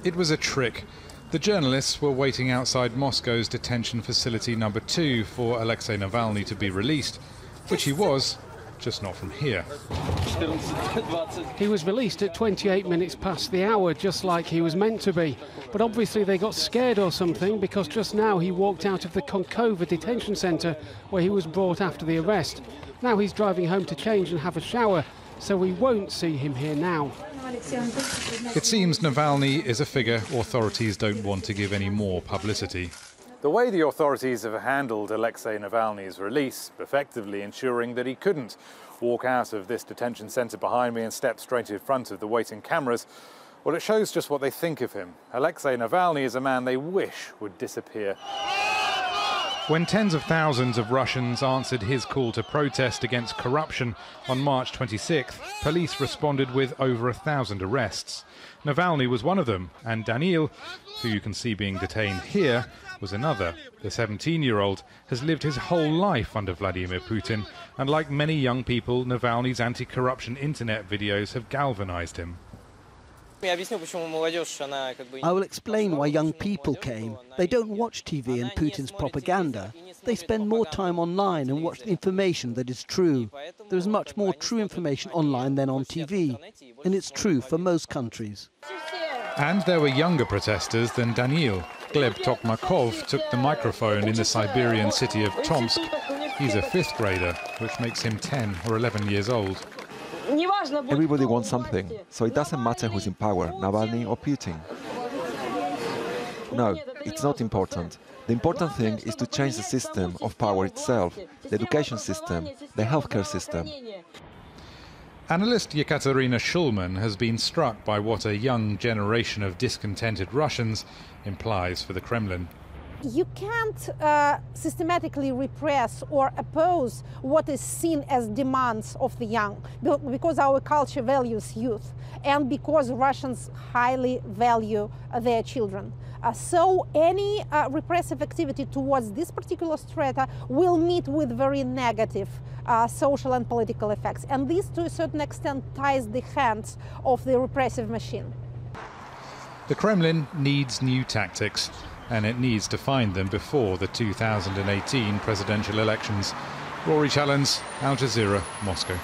It was a trick. The journalists were waiting outside Moscow's detention facility number 2 for Alexei Navalny to be released, which he was, just not from here. He was released at 28 minutes past the hour, just like he was meant to be. But obviously they got scared or something, because just now he walked out of the Konkova detention centre where he was brought after the arrest. Now he's driving home to change and have a shower, so we won't see him here now. It seems Navalny is a figure authorities don't want to give any more publicity. The way the authorities have handled Alexei Navalny's release, effectively ensuring that he couldn't walk out of this detention centre behind me and step straight in front of the waiting cameras, well, it shows just what they think of him. Alexei Navalny is a man they wish would disappear. When tens of thousands of Russians answered his call to protest against corruption on March 26th, police responded with over 1,000 arrests. Navalny was one of them, and Daniil, who you can see being detained here, was another. The 17-year-old has lived his whole life under Vladimir Putin, and like many young people, Navalny's anti-corruption internet videos have galvanized him. I will explain why young people came. They don't watch TV and Putin's propaganda. They spend more time online and watch the information that is true. There is much more true information online than on TV, and it's true for most countries. And there were younger protesters than Daniil. Gleb Tokmakov took the microphone in the Siberian city of Tomsk. He's a 5th grader, which makes him 10 or 11 years old. Everybody wants something, so it doesn't matter who's in power, Navalny or Putin. No, it's not important. The important thing is to change the system of power itself, the education system, the healthcare system. Analyst Yekaterina Shulman has been struck by what a young generation of discontented Russians implies for the Kremlin. You can't systematically repress or oppose what is seen as demands of the young, because our culture values youth and because Russians highly value their children. So any repressive activity towards this particular strata will meet with very negative social and political effects. And this, to a certain extent, ties the hands of the repressive machine. The Kremlin needs new tactics, and it needs to find them before the 2018 presidential elections. Rory, Challands, Al Jazeera, Moscow.